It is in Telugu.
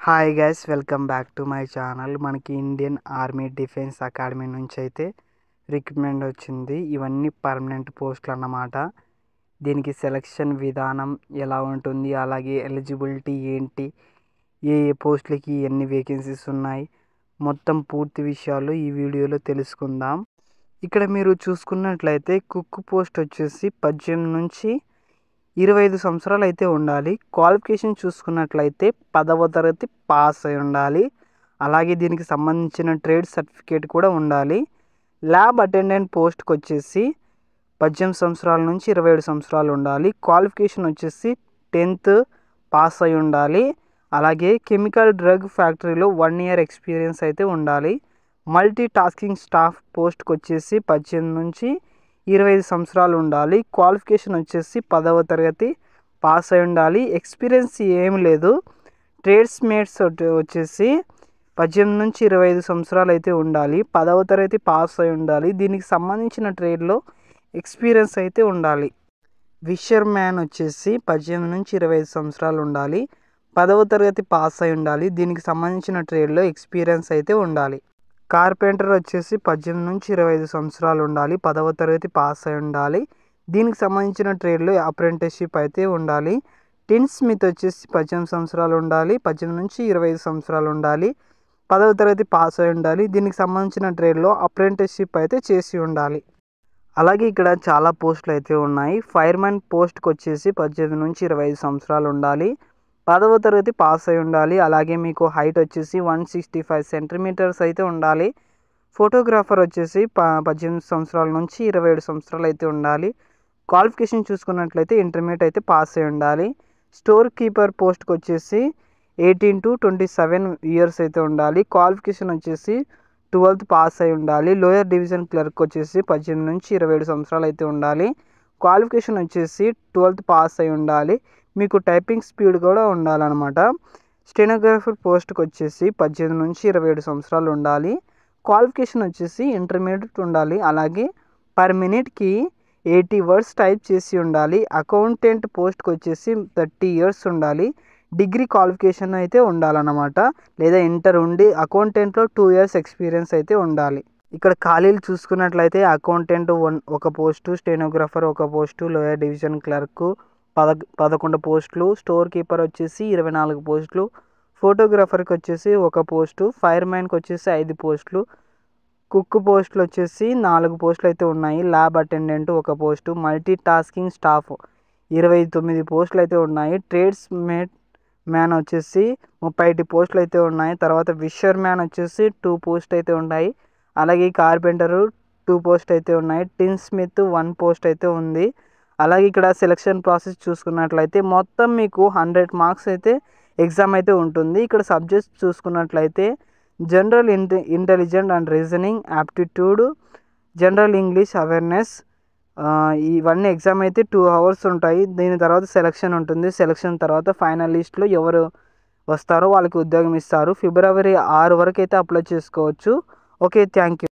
Hi guys, welcome back to my channel. మనకి ఇండియన్ ఆర్మీ డిఫెన్స్ అకాడమీ నుంచి అయితే రిక్రూట్మెంట్ వచ్చింది. ఇవన్నీ పర్మనెంట్ పోస్టులు అన్నమాట. దీనికి సెలక్షన్ విధానం ఎలా ఉంటుంది, అలాగే ఎలిజిబిలిటీ ఏంటి, ఏ ఏ పోస్టులకి ఎన్ని వేకెన్సీస్ ఉన్నాయి, మొత్తం పూర్తి విషయాలు ఈ వీడియోలో తెలుసుకుందాం. ఇక్కడ మీరు చూసుకున్నట్లయితే కుక్ పోస్ట్ వచ్చేసి 18 నుంచి 25 సంవత్సరాలు అయితే ఉండాలి. క్వాలిఫికేషన్ చూసుకున్నట్లయితే 10వ తరగతి పాస్ అయి ఉండాలి. అలాగే దీనికి సంబంధించిన ట్రేడ్ సర్టిఫికేట్ కూడా ఉండాలి. ల్యాబ్ అటెండెంట్ పోస్ట్కి వచ్చేసి 18 సంవత్సరాల నుంచి 27 సంవత్సరాలు ఉండాలి. క్వాలిఫికేషన్ వచ్చేసి 10th పాస్ అయి ఉండాలి. అలాగే కెమికల్ డ్రగ్ ఫ్యాక్టరీలో 1 year ఎక్స్పీరియన్స్ అయితే ఉండాలి. మల్టీ టాస్కింగ్ స్టాఫ్ పోస్ట్కి వచ్చేసి 18 నుంచి 25 సంవత్సరాలు ఉండాలి. క్వాలిఫికేషన్ వచ్చేసి 10వ తరగతి పాస్ అయి ఉండాలి. ఎక్స్పీరియన్స్ ఏమి లేదు. ట్రేడ్స్ మేట్స్ వచ్చేసి 18 నుంచి 25 సంవత్సరాలు అయితే ఉండాలి. 10వ తరగతి పాస్ అయి ఉండాలి. దీనికి సంబంధించిన ట్రేడ్లో ఎక్స్పీరియన్స్ అయితే ఉండాలి. విషర్ మ్యాన్ వచ్చేసి 18 నుంచి 25 సంవత్సరాలు ఉండాలి. 10వ తరగతి పాస్ అయి ఉండాలి. దీనికి సంబంధించిన ట్రేడ్లో ఎక్స్పీరియన్స్ అయితే ఉండాలి. కార్పెంటర్ వచ్చేసి 18 నుంచి 25 సంవత్సరాలు ఉండాలి. 10వ తరగతి పాస్ అయి ఉండాలి. దీనికి సంబంధించిన ట్రేడ్లో అప్రెంటిస్షిప్ అయితే ఉండాలి. టిన్ స్మిత్ వచ్చేసి 18 సంవత్సరాలు ఉండాలి. 18 నుంచి 25 సంవత్సరాలు ఉండాలి. 10వ తరగతి పాస్ అయి ఉండాలి. దీనికి సంబంధించిన ట్రేడ్లో అప్రెంటిస్షిప్ అయితే చేసి ఉండాలి. అలాగే ఇక్కడ చాలా పోస్టులు అయితే ఉన్నాయి. ఫైర్మెన్ పోస్ట్కి వచ్చేసి 18 నుంచి 25 సంవత్సరాలు ఉండాలి. 10వ తరగతి పాస్ అయి ఉండాలి. అలాగే మీకు హైట్ వచ్చేసి 165 సెంటీమీటర్స్ అయితే ఉండాలి. ఫోటోగ్రాఫర్ వచ్చేసి 18 సంవత్సరాల నుంచి 27 సంవత్సరాలు అయితే ఉండాలి. క్వాలిఫికేషన్ చూసుకున్నట్లయితే ఇంటర్మీడియట్ అయితే పాస్ అయి ఉండాలి. స్టోర్ కీపర్ పోస్ట్కి వచ్చేసి 18 to 27 years అయితే ఉండాలి. క్వాలిఫికేషన్ వచ్చేసి 12th పాస్ అయి ఉండాలి. లోయర్ డివిజన్ క్లర్క్ వచ్చేసి 18 నుంచి 27 సంవత్సరాలు అయితే ఉండాలి. క్వాలిఫికేషన్ వచ్చేసి 12th పాస్ అయి ఉండాలి. మీకు టైపింగ్ స్పీడ్ కూడా ఉండాలన్నమాట. స్టెనోగ్రాఫర్ పోస్ట్కి వచ్చేసి 18 నుంచి 27 సంవత్సరాలు ఉండాలి. క్వాలిఫికేషన్ వచ్చేసి ఇంటర్మీడియట్ ఉండాలి. అలాగే పర్ మినిట్కి 80 words టైప్ చేసి ఉండాలి. అకౌంటెంట్ పోస్ట్కి వచ్చేసి 30 years ఉండాలి. డిగ్రీ క్వాలిఫికేషన్ అయితే ఉండాలన్నమాట. లేదా ఇంటర్ ఉండి అకౌంటెంట్లో 2 years ఎక్స్పీరియన్స్ అయితే ఉండాలి. ఇక్కడ ఖాళీలు చూసుకున్నట్లయితే అకౌంటెంట్ ఒక పోస్టు, స్టెనోగ్రాఫర్ ఒక పోస్టు, లోయర్ డివిజన్ క్లర్క్ 11 పోస్టులు, స్టోర్ కీపర్ వచ్చేసి 24 పోస్టులు, ఫోటోగ్రాఫర్కి వచ్చేసి ఒక పోస్టు, ఫైర్మ్యాన్కి వచ్చేసి 5 పోస్టులు, కుక్ పోస్టులు వచ్చేసి 4 పోస్టులు అయితే ఉన్నాయి. ల్యాబ్ అటెండెంట్ ఒక పోస్టు, మల్టీ టాస్కింగ్ స్టాఫ్ 29 పోస్టులు అయితే ఉన్నాయి. ట్రేడ్స్ మ్యాన్ వచ్చేసి 30 పోస్టులు అయితే ఉన్నాయి. తర్వాత విషర్ మ్యాన్ వచ్చేసి 2 పోస్ట్ అయితే ఉన్నాయి. అలాగే కార్పెంటరు 2 పోస్ట్ అయితే ఉన్నాయి. టిన్ స్మిత్ 1 పోస్ట్ అయితే ఉంది. అలాగే ఇక్కడ సెలక్షన్ ప్రాసెస్ చూసుకున్నట్లయితే మొత్తం మీకు 100 మార్క్స్ అయితే ఎగ్జామ్ అయితే ఉంటుంది. ఇక్కడ సబ్జెక్ట్స్ చూసుకున్నట్లయితే general intelligent and reasoning, aptitude, general English awareness, ఇవన్నీ ఎగ్జామ్ అయితే 2 hours ఉంటాయి. దీని తర్వాత సెలక్షన్ ఉంటుంది. సెలక్షన్ తర్వాత ఫైనల్ లిస్ట్లో ఎవరు వస్తారో వాళ్ళకి ఉద్యోగం ఇస్తారు. February 6 వరకు అయితే అప్లై చేసుకోవచ్చు. Okay, thank you.